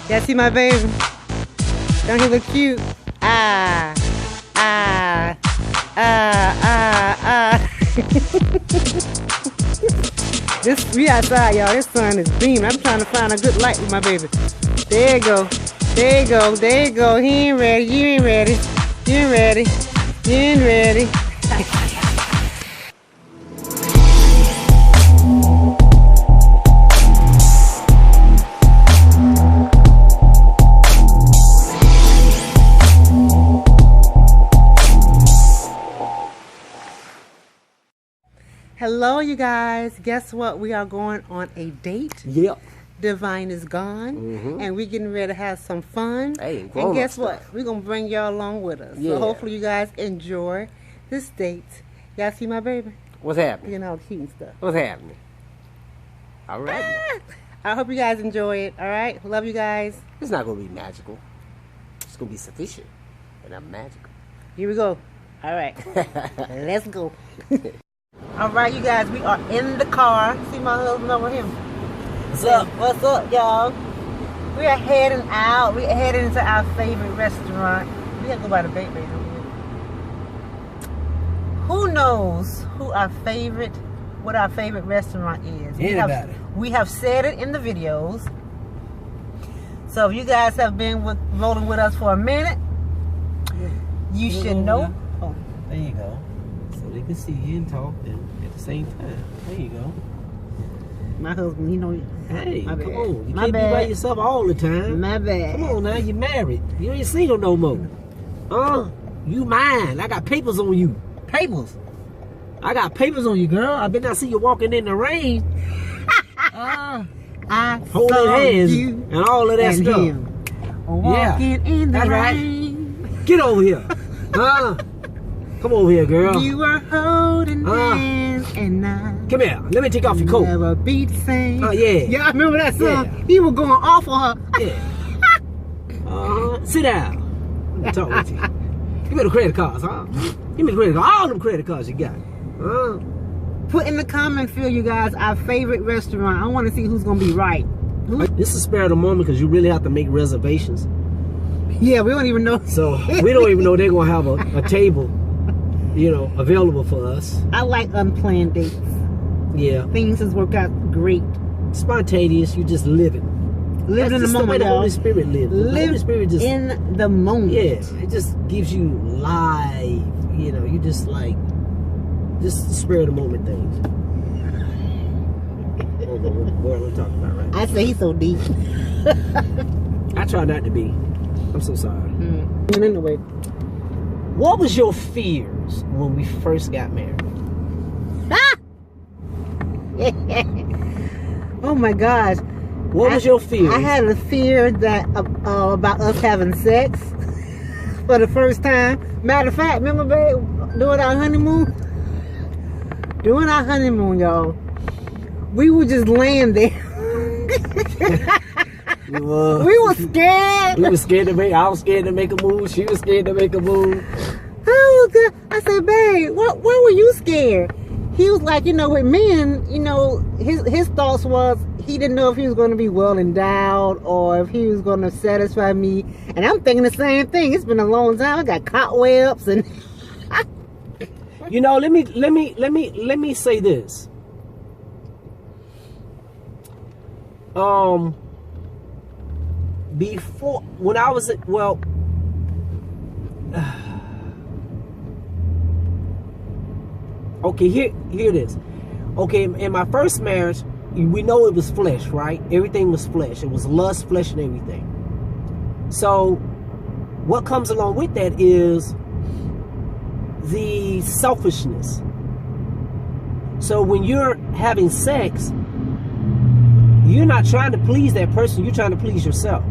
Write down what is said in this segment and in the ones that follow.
Y'all see my baby? Don't he look cute? We outside, y'all. This sun is beaming. I'm trying to find a good light with my baby. There you go. There you go. There you go. He ain't ready. You ain't ready. You ain't ready. You ain't ready. Hello, you guys. Guess what? We are going on a date. Yep. Divine is gone, and we're getting ready to have some fun. Hey, and guess what? We're going to bring y'all along with us. Yeah. So hopefully you guys enjoy this date. Y'all see my baby? What's happening? You know, cute and stuff. What's happening? All right. I hope you guys enjoy it. All right? Love you guys. It's not going to be magical. It's going to be sufficient, but not magical. Here we go. All right. Let's go. All right, you guys. We are in the car. See my husband over here. What's up? What's up, y'all? We are heading out. We are heading into our favorite restaurant. We have to go by the bait bait over here. Who knows what our favorite restaurant is? Anybody. We have said it in the videos. So if you guys have been rolling with us for a minute, you should know. Oh, there you go. So they can see you and talk at the same time. There you go. My husband, he know. Hey, come on. You can't be by yourself all the time. My bad. Come on now, you're married. You ain't single no more. You mine. I got papers on you. Papers? I got papers on you, girl. I bet I see you walking in the rain. I holding hands you and all of that and stuff. Him walking in the that's rain. Right. Get over here. Come over here, girl. You were holding hands and I. Come here. Let me take off your coat. Never be the same. Oh, yeah. Yeah, I remember that song. Yeah. He was going off on her. Yeah. Sit down. Let me talk with you. Give me the credit cards, huh? Give me the credit cards. All them credit cards you got. Put in the comment field, you guys, our favorite restaurant. I want to see who's going to be right. This is spare of the moment because you really have to make reservations. Yeah, we don't even know. So we don't even know they're going to have a table, you know, available for us. I like unplanned dates. Yeah. Things has worked out great. Spontaneous, you just live it. Live in the moment, the way the Holy Spirit lives. The Holy Spirit just in the moment. Yeah, it just gives you life. You know, you just like just spare the moment things. What are we talking about, right? I say he's so deep. I try not to be. I'm so sorry. Anyway, what was your fears when we first got married? Oh my gosh. What was your fear? I had a fear that about us having sex for the first time. Matter of fact, remember, babe, during our honeymoon? During our honeymoon, y'all, we were just laying there. We were scared. We were scared to make. I was scared to make a move. She was scared to make a move. I said, babe, why were you scared? He was like, you know, with men, you know, his thoughts was he didn't know if he was going to be well endowed or if he was going to satisfy me. And I'm thinking the same thing. It's been a long time. I got cobwebs and. You know, let me say this. Before, when I was okay, here it is. Okay, in my first marriage, we know it was flesh, right? Everything was flesh. It was lust, flesh, and everything. So, what comes along with that is the selfishness. So when you're having sex, you're not trying to please that person, you're trying to please yourself.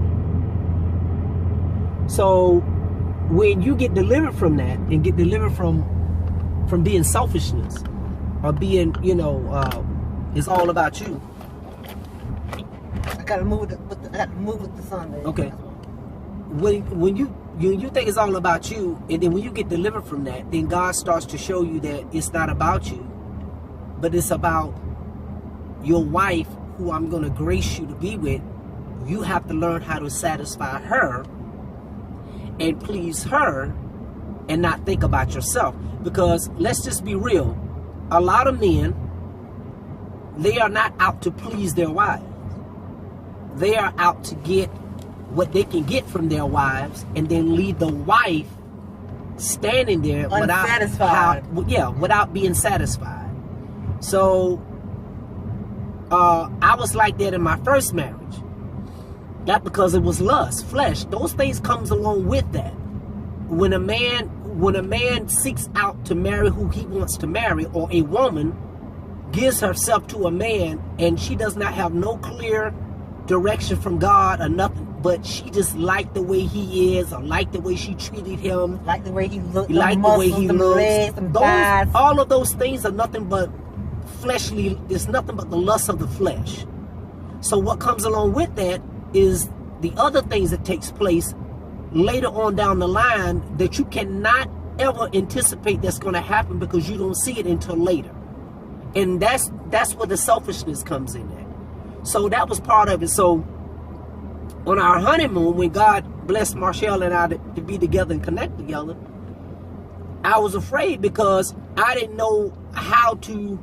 So when you get delivered from that and get delivered from being selfishness or being, you know, it's all about you. I gotta move with the sun, baby. Okay. When you think it's all about you, and then when you get delivered from that, then God starts to show you that it's not about you, but it's about your wife, who I'm going to grace you to be with, you have to learn how to satisfy her and please her and not think about yourself. Because let's just be real, a lot of men, they are not out to please their wives. They are out to get what they can get from their wives and then leave the wife standing there without being satisfied. So I was like that in my first marriage. That because it was lust, flesh. Those things comes along with that. When a man seeks out to marry who he wants to marry, or a woman gives herself to a man and she does not have no clear direction from God or nothing, but she just liked the way he is, or liked the way she treated him, like the way he looked, like the way he looks. Legs, all of those things are nothing but fleshly. There's nothing but the lust of the flesh. So what comes along with that is the other things that takes place later on down the line that you cannot ever anticipate that's going to happen, because you don't see it until later. And that's where the selfishness comes in at. So that was part of it. So on our honeymoon, when God blessed Marshall and I to be together and connect together, I was afraid because I didn't know how to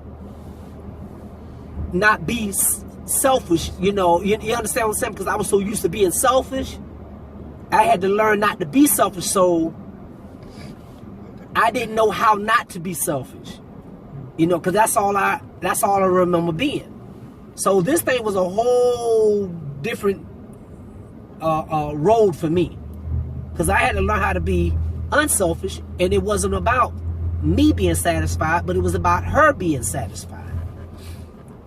not be selfish. You understand what I'm saying? Because I was so used to being selfish, I had to learn not to be selfish. So I didn't know how not to be selfish, because that's all I remember being. So this thing was a whole different road for me, because I had to learn how to be unselfish, and it wasn't about me being satisfied, but it was about her being satisfied.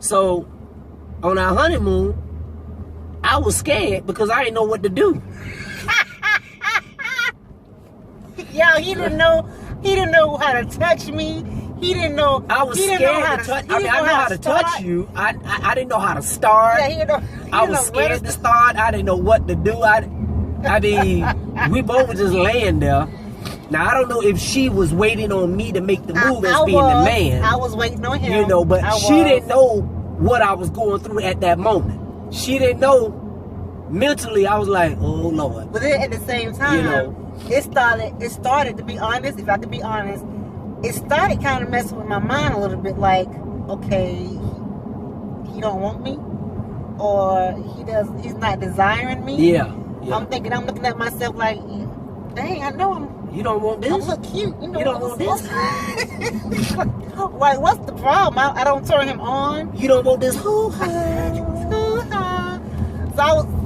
So on our honeymoon, I was scared because I didn't know what to do. Yo, he didn't know how to touch me. He didn't know. I was scared to touch. I know how to touch you. I didn't know how to start. Yeah, I was scared to start. I didn't know what to do. I mean, we both were just laying there. Now I don't know if she was waiting on me to make the move as being the man. I was waiting on him. But she didn't know what I was going through at that moment. She didn't know. Mentally, I was like, oh Lord. But then at the same time, it started, to be honest, if I could be honest, it started kind of messing with my mind a little bit, like, okay, he don't want me, or he's not desiring me. Yeah. I'm looking at myself like, dang, I know you don't want this? I look cute. You don't want this? Like, what's the problem? I don't turn him on. You don't want this?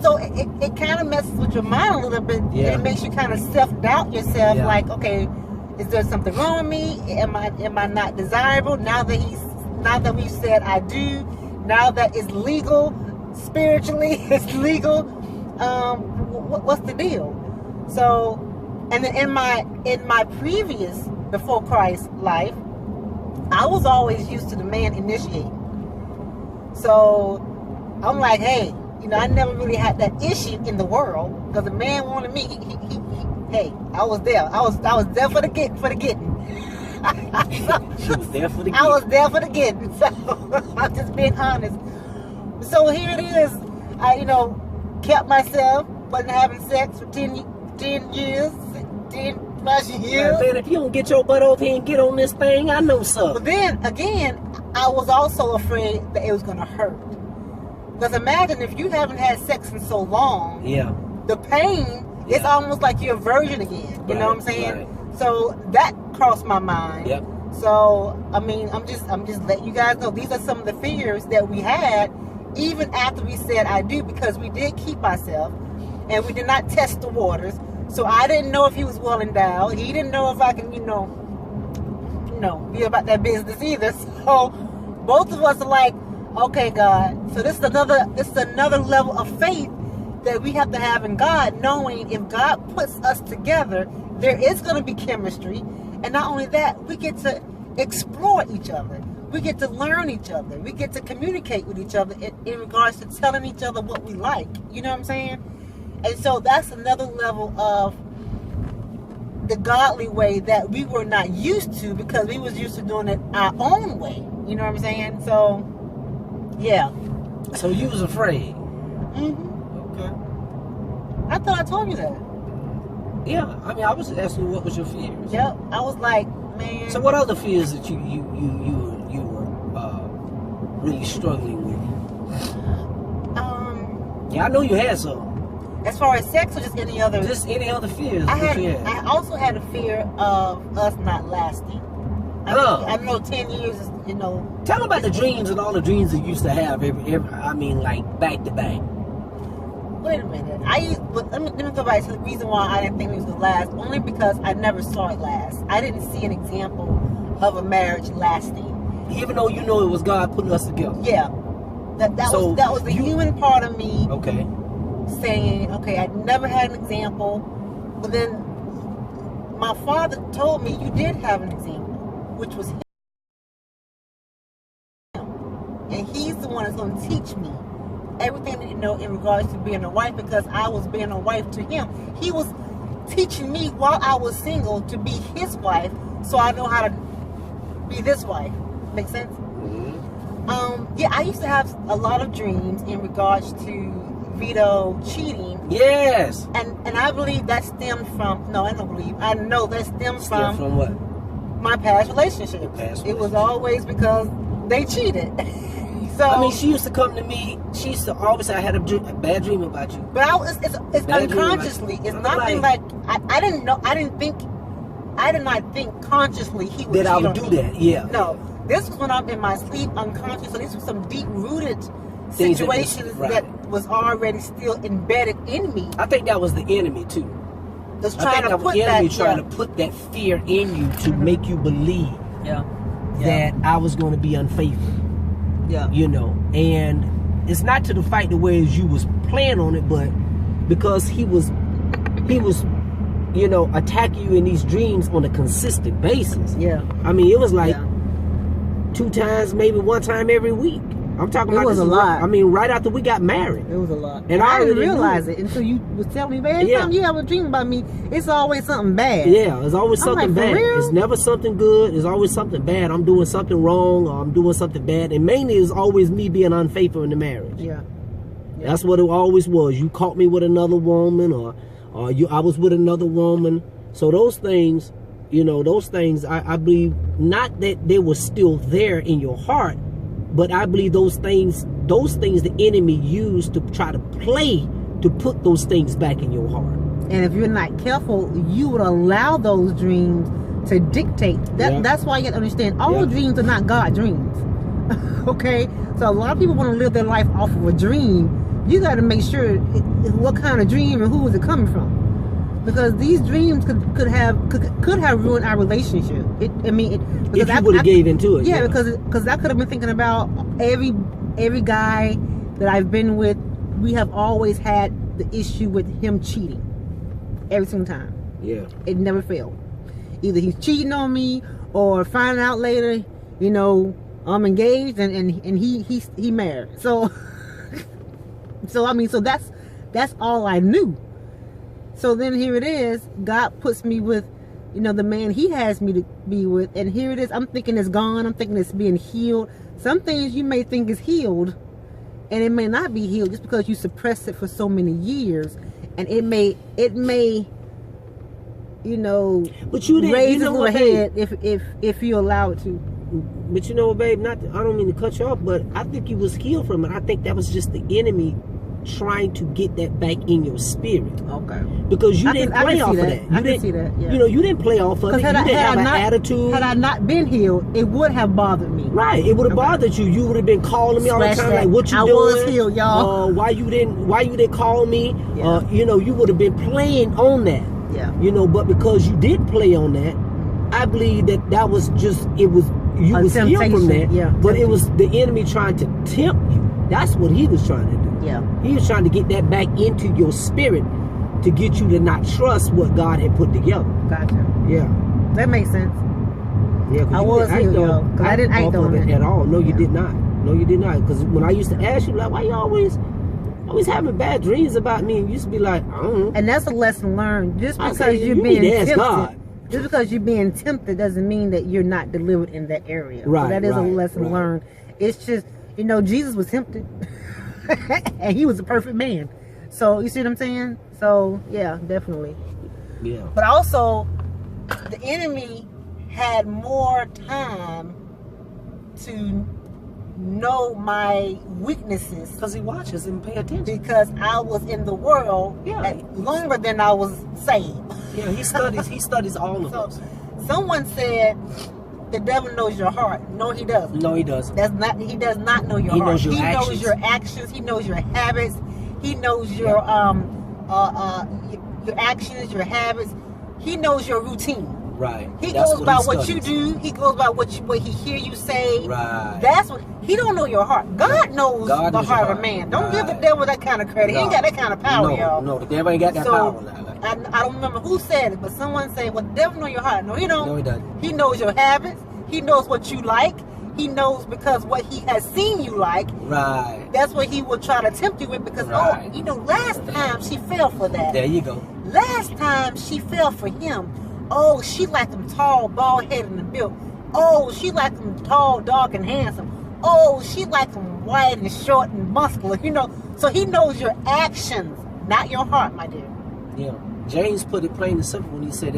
So it kind of messes with your mind a little bit. Yeah. It makes you kind of self-doubt yourself. Yeah. Like, okay, is there something wrong with me? Am I not desirable? Now that we've said I do, now that it's legal, spiritually it's legal, what's the deal? So, and then in my previous before Christ life, I was always used to the man initiating. So I'm like, hey, I never really had that issue in the world, because the man wanted me. Hey, I was there. I was there for the getting. She was there for the getting. I was there for the getting. So I'm just being honest. So here it is. I, kept myself, wasn't having sex for 10 years, 10 plus years. Yeah, man, if you don't get your butt over here and get on this thing, I know something. But then again, I was also afraid that it was going to hurt. Because imagine if you haven't had sex in so long, the pain, it's almost like you're a virgin again. You know what I'm saying? Right. So that crossed my mind. Yep. So I mean, I'm just letting you guys know these are some of the fears that we had, even after we said I do, because we did keep ourselves and we did not test the waters. So I didn't know if he was well endowed. He didn't know if I can, be about that business either. So both of us are like, okay, God. So this is another level of faith that we have to have in God, knowing if God puts us together, there is going to be chemistry. And not only that, we get to explore each other. We get to learn each other. We get to communicate with each other in regards to telling each other what we like. You know what I'm saying? And so that's another level of the godly way that we were not used to, because we was used to doing it our own way. You know what I'm saying? So, yeah. So you was afraid? Mm-hmm. thought I told you that. Yeah, I mean, I was asking you what was your fears. Yep. I was like, man. So what other fears that you were really struggling with? Yeah, I know you had some. As far as sex or just any other? Just any other fears I that you had. I also had a fear of us not lasting. I know 10 years is, you know. Tell them about the dreams and all the dreams that you used to have I mean, like back to back. Wait a minute. Let me go back to the reason why I didn't think it was going to last. Only because I never saw it last. I didn't see an example of a marriage lasting. Even though you know it was God putting us together. Yeah. That was the human part of me. Okay. Saying, okay, I never had an example. But then my father told me you did have an example, which was him. And he's the one that's going to teach me everything that you know in regards to being a wife, because I was being a wife to him. He was teaching me while I was single to be his wife, so I know how to be this wife. Make sense? Yeah, I used to have a lot of dreams in regards to Vito cheating. Yes. And I believe that stemmed from, I know that stems from what? my past relationship. It was always because they cheated. So I mean, she used to come to me. She used to always say I had a bad dream about you. But it's unconsciously. It's nothing like I didn't know. I did not think consciously he would cheat that I would on do me. that. Yeah. No, this was when I'm in my sleep, unconscious. So these were some deep rooted situations that was already still embedded in me. I think that was the enemy too. Just trying to put that, trying to put that fear in you to make you believe that I was going to be unfaithful. Yeah. You know, and it's not to the fight the way as you was playing on it, but because he was, you know, attacking you in these dreams on a consistent basis. Yeah. I mean, it was like 2 times, maybe 1 time every week. I'm talking about it was a lot. I mean, right after we got married. It was a lot. And I didn't realize it until you was telling me, man, every time you have a dream about me, it's always something bad. Yeah, it's always something bad. It's never something good. It's always something bad. I'm doing something wrong, or I'm doing something bad. And mainly it's always me being unfaithful in the marriage. Yeah. That's what it always was. You caught me with another woman, or I was with another woman. So those things, you know, I believe not that they were still there in your heart, but I believe those things the enemy used to try to play to put those things back in your heart. And if you're not careful, you would allow those dreams to dictate. That's why you have to understand all dreams are not God dreams. Okay? So a lot of people want to live their life off of a dream. You got to make sure what kind of dream and who is it coming from. Because these dreams could have ruined our relationship. If you would have gave into it. Yeah, because I could have been thinking about every guy that I've been with. We have always had the issue with him cheating every single time. Yeah, it never failed. Either he's cheating on me, or finding out later, you know, I'm engaged and he married. So I mean, so that's all I knew. So then here it is, God puts me with, you know, the man he has me to be with, and here it is, I'm thinking it's gone, I'm thinking it's being healed. Some things you may think is healed, and it may not be healed just because you suppressed it for so many years, and it may, you know, but you didn't, raise its little head if you allow it to. But you know what, babe, I don't mean to cut you off, but I think you was healed from it. I think that was just the enemy trying to get that back in your spirit. Okay. Because you didn't play off of that. I can see that. Yeah. You know, you didn't play off of it. You didn't have an attitude. Had I not been healed, it would have bothered me. Right. It would have bothered you. You would have been calling me all the time, like, what you doing? I was healed, y'all. Why you didn't call me? Yeah. You know, you would have been playing on that. Yeah. You know, but because you did play on that, I believe that was just, you was healed from that. Yeah. But it was the enemy trying to tempt you. That's what he was trying to do. Yeah. He was trying to get that back into your spirit to get you to not trust what God had put together. Gotcha. Yeah. That makes sense. Yeah, I was healed, though. Because I didn't act on it at all. No, you did not. No, you did not. Because when I used to ask you, like, why you always having bad dreams about me? And you used to be like, I don't know. And that's a lesson learned. Just because you're being tempted. Just because you're being tempted doesn't mean that you're not delivered in that area. Right. So that is a lesson learned. It's just, you know, Jesus was tempted. And he was a perfect man. So you see what I'm saying? So yeah, definitely. Yeah. But also, the enemy had more time to know my weaknesses Because he watches and pay attention. because I was in the world longer than I was saved. Yeah, he studies all of us. Someone said the devil knows your heart. No, he doesn't. No, he doesn't. He does not know your He heart. knows your He actions. knows your actions. He knows your habits. He knows your actions, your habits. He knows your routine. Right. He That's goes by he what you studies. do. He goes by what he hear you say. Right. That's what he don't know your heart. God knows God the knows your heart of heart. man. Don't give the Right. devil that kind of credit. He ain't got that kind of power, y'all. No, the devil ain't got that So, power now. I don't remember who said it, but someone said, "Well, the devil know your heart." No, he don't. No, he doesn't. He knows your habits. He knows what you like. He knows because what he has seen you like. Right. That's what he will try to tempt you with because, Right. last time she fell for that. There you go. Last time she fell for him. Oh, she liked him tall, bald-headed and built. Oh, she liked him tall, dark, and handsome. Oh, she liked him white and short and muscular. So he knows your actions, not your heart, my dear. Yeah. James put it plain and simple when he said,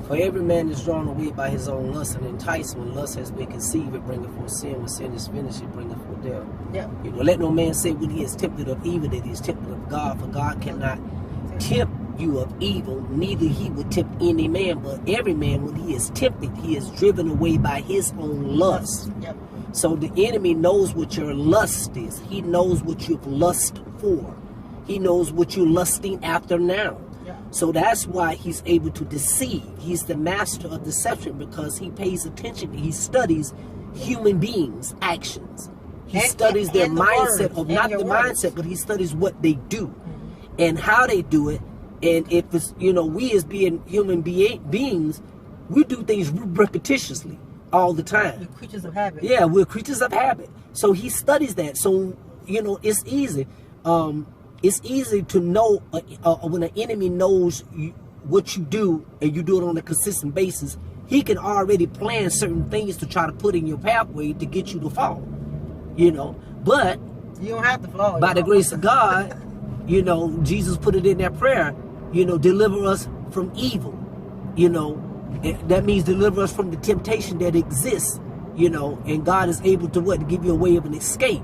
For every man is drawn away by his own lust and enticed. When lust has been conceived, it bringeth forth sin. When sin is finished, it bringeth forth death. Yeah. Let no man say when he is tempted of evil that he is tempted of God. For God cannot tempt you of evil, neither he would tempt any man. But every man, when he is tempted, he is driven away by his own lust. Yep. So the enemy knows what your lust is. He knows what you've lust for. He knows what you're lusting after now. So that's why he's able to deceive. He's the master of deception because he pays attention. He studies human beings' actions. He studies their mindset, of not the mindset, but he studies what they do and how they do it. And if it's, we as being human beings, we do things repetitiously all the time. We're creatures of habit. Yeah, we're creatures of habit. So he studies that. So, it's easy. It's easy to know when an enemy knows what you do and you do it on a consistent basis. He can already plan certain things to try to put in your pathway to get you to fall. But you don't have to fall. By the grace of God, Jesus put it in that prayer. Deliver us from evil. That means deliver us from the temptation that exists. And God is able to to give you a way of an escape.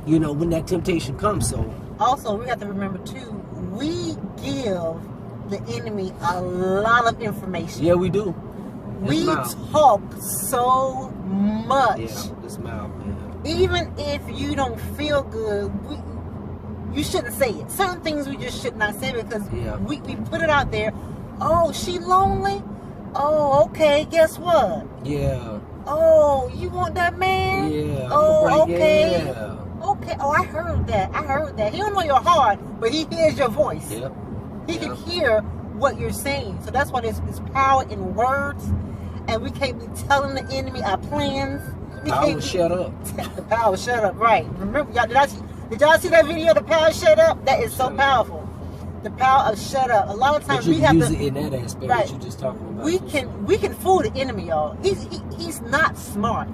When that temptation comes. So. Also, we have to remember too, we give the enemy a lot of information. Yeah, we do. We talk so much. Yeah, this mouth, man. Even if you don't feel good, you shouldn't say it. Certain things we just should not say because we put it out there. Oh, she lonely? Oh, okay, guess what? Yeah. Oh, you want that man? Yeah. Oh, okay. Yeah. Okay. Oh, I heard that. He don't know your heart, but he hears your voice. Yeah. He can hear what you're saying. So that's why there's power in words. And we can't be telling the enemy our plans. Power shut up. The power shut up, right. Remember, did y'all see that video, the power shut up? That is so powerful. The power of shut up. A lot of times we have use to it in that aspect that you're just talking about. We can fool the enemy, y'all. He's not smart.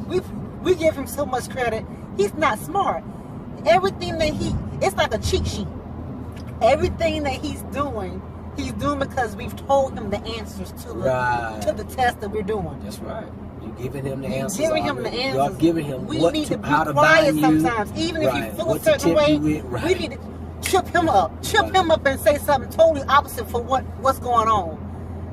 We give him so much credit. He's not smart. Everything that it's like a cheat sheet. Everything that he's doing because we've told him the answers to the test that we're doing. That's right. You're giving him the answers. You're giving him the answers. You're giving him we need to be how to quiet bind sometimes. You. Even if you feel a certain way, we need to trip him up. Him up and say something totally opposite for what's going on.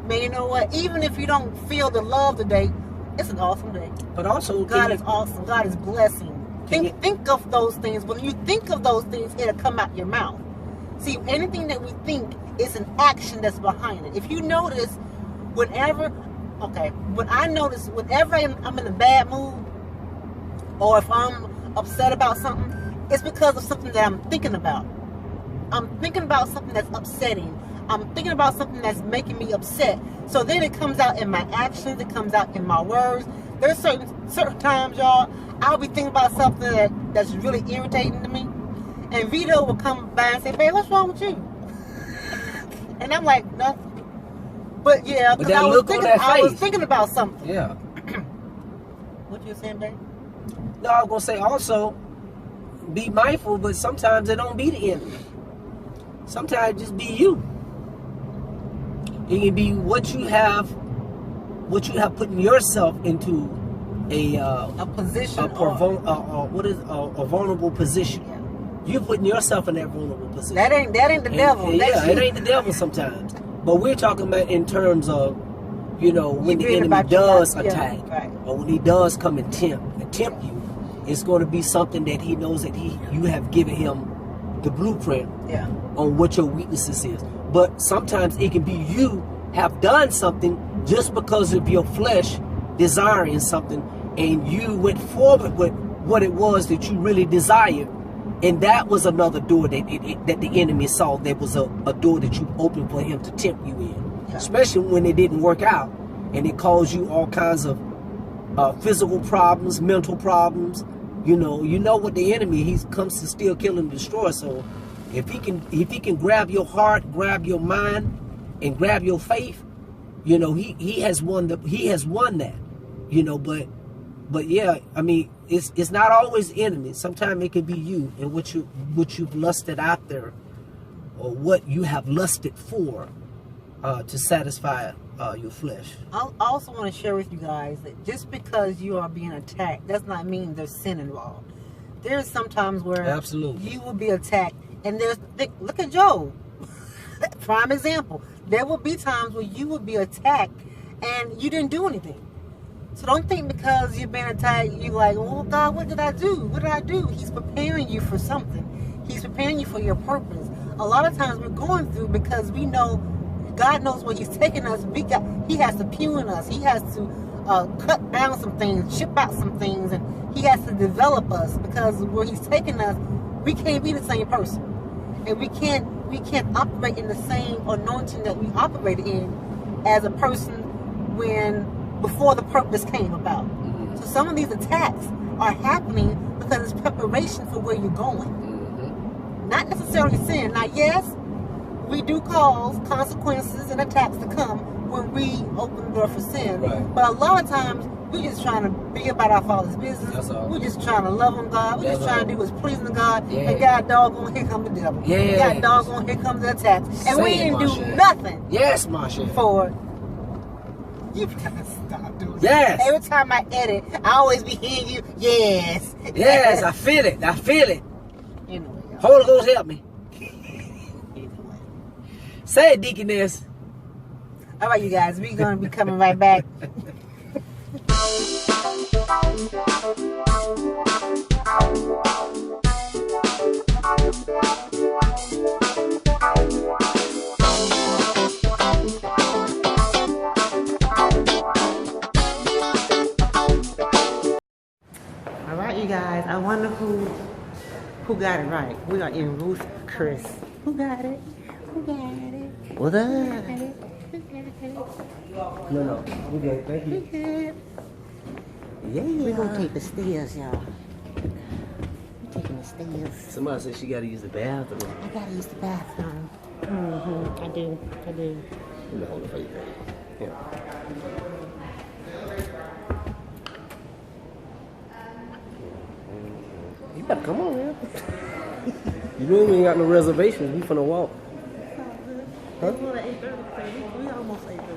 Man, you know what? Even if you don't feel the love today, it's an awesome day. But also, God is awesome. God is blessing. Think of those things. When you think of those things, it'll come out your mouth. See, anything that we think is an action that's behind it. If you notice, whenever I'm in a bad mood, or if I'm upset about something, it's because of something that I'm thinking about. I'm thinking about something that's upsetting. I'm thinking about something that's making me upset. So then it comes out in my actions. It comes out in my words. There's certain times, y'all, I'll be thinking about something that's really irritating to me. And Vito will come by and say, "Babe, what's wrong with you?" And I'm like, "Nothing." But yeah, because I was thinking about something. Yeah. What you saying, babe? No, I was going to say also, be mindful, but sometimes it don't be the enemy. Sometimes it just be you. It can be what you have putting yourself into a position, a vulnerable position. Yeah. You're putting yourself in that vulnerable position. That ain't the devil. And That's it you. ain't the devil sometimes. But we're talking about in terms of, when the enemy about does your life. attack, Yeah, right. or when he does come and tempt you, it's going to be something that he knows that you have given him the blueprint Yeah. on what your weaknesses is. But sometimes it can be you have done something just because of your flesh desiring something, and you went forward with what it was that you really desired, and that was another door that the enemy saw. That was a door that you opened for him to tempt you in, especially when it didn't work out, and it caused you all kinds of physical problems, mental problems. You know what the enemy, he comes to steal, kill, and destroy. So if he can grab your heart, grab your mind, and grab your faith, he has won that. But yeah, I mean, it's not always enemy. Sometimes it can be you and what you've lusted out there, or what you have lusted for to satisfy your flesh. I also want to share with you guys that just because you are being attacked does not mean there's sin involved. There's sometimes where Absolutely. you will be attacked, and look at Job, prime example. There will be times where you will be attacked and you didn't do anything. So don't think because you've been attacked, you're like, oh God, what did I do? What did I do? He's preparing you for something. He's preparing you for your purpose. A lot of times we're going through because we know God knows where he's taking us. He has to pew in us. He has to cut down some things, chip out some things, and he has to develop us, because where he's taking us, we can't be the same person. And we can't operate in the same anointing that we operated in as a person before the purpose came about. So some of these attacks are happening because it's preparation for where you're going. Not necessarily sin. Now, yes, we do cause consequences and attacks to come when we open the door for sin. Right. But a lot of times, we're just trying to be about our Father's business. That's all. We're just trying to love on God. We're just trying to do what's pleasing to God. Yeah. And God doggone, here come the devil. Yeah. And God doggone, here comes the attacks. And we Say it, didn't do Marsha. nothing Yes, Marsha. for it. You gotta stop doing that. Yes. Every time I edit, I always be hearing you, yes. Yes, I feel it. Anyway, y'all. Holy Ghost, help me. Anyway. Say it, Deaconess. All right, you guys, we're gonna be coming right back. All right, you guys, I wonder who got it right. We are in Ruth Chris. Who got it? Who got it? What up? Who got it? No, we good. Thank Who you. got it? Yeah. We're gonna take the stairs, y'all. We're taking the stairs. Somebody said she got to use the bathroom. I gotta use the bathroom. I do. Let me hold it for you. Yeah. You better come on, man. You know we ain't got no reservations. We finna walk. Huh? We almost 8:30.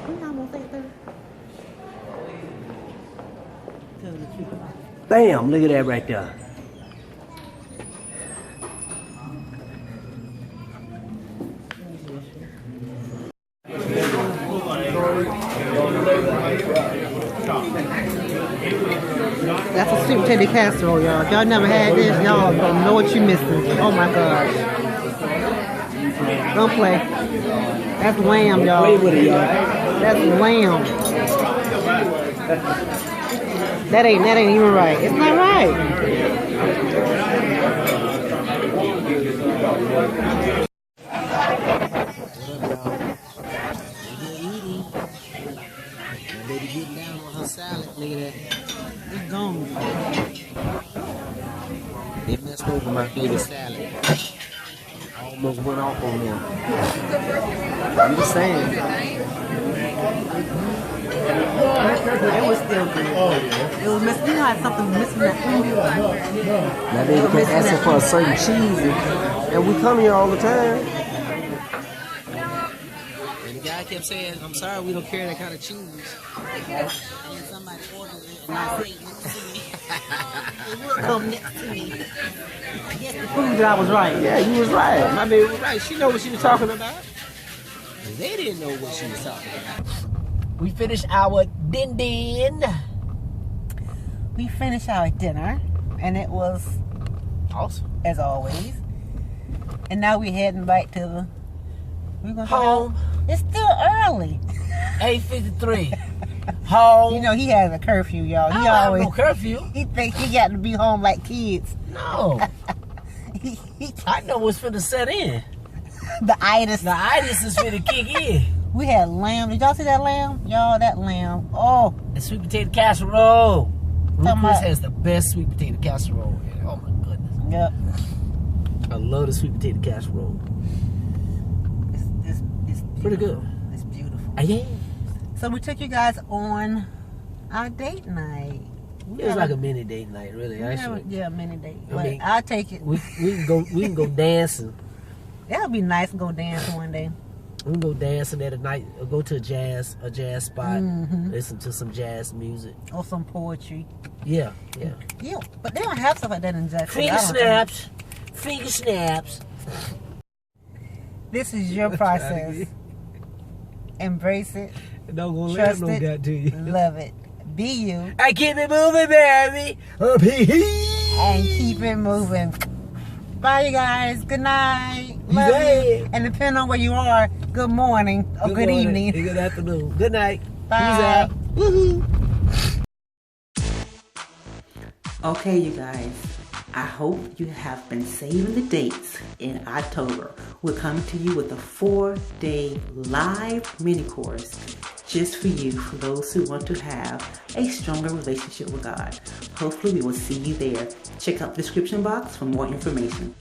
We almost 8:30. Tell the truth. Bam! Look at that right there. That's a sweet potato casserole, y'all. If y'all never had this, y'all don't know what you're missing. Oh my gosh. Don't play. That's lamb, y'all. Play with it, y'all. That's lamb. That ain't even right. It's not right. Baby getting down on her salad. Look at that. It's gone. They messed over my favorite salad. All almost went off on them. I'm just saying. It was still good. It was missing. You know how something was missing that food? Now they kept asking for a certain cheese, and we come here all the time. And the guy kept saying, "I'm sorry, we don't carry that kind of cheese." And somebody ordered it, and I said, "It will come next to me." I guess the food that I was right. Yeah, you was right. My baby was right. She know what she was talking about. And they didn't know what she was talking about. We finished our din. We finished our dinner, and it was Awesome. as always. And now we're heading back to the. We're gonna Home. It's still early. 8:53. Home. You know he has a curfew, y'all. I He don't have always no curfew. he thinks he got to be home like kids. No. I know what's finna set in. The itis. The itis is finna kick in. We had lamb. Did y'all see that lamb? Y'all, that lamb. Oh, The sweet potato casserole. Ruth Talking Chris about- has the best sweet potato casserole. Oh my goodness. yep. I love the sweet potato casserole. It's Pretty beautiful. good. It's beautiful. Yeah. So we took you guys on our date night. It was like a mini date night, really, actually. Yeah, mini date. I But mean, I'll take it. We can go dancing. That'll be nice to go dance one day. We can go dancing at a night or go to a jazz spot, Mhm. listen to some jazz music. Or some poetry. Yeah. Yeah, but they don't have stuff like that in Jackson. Finger snaps. Finger snaps. This is your process. Embrace it. Don't go Trust let no it. got to you. Love it. Be you. I keep it moving, baby. And keep it moving. Bye, you guys. Good night. Love you. And depending on where you are, good morning or good evening. Good afternoon. Good night. Bye. Peace out. Woohoo. Okay, you guys, I hope you have been saving the dates in October. We're coming to you with a 4-day live mini course just for you, for those who want to have a stronger relationship with God. Hopefully we will see you there. Check out the description box for more information.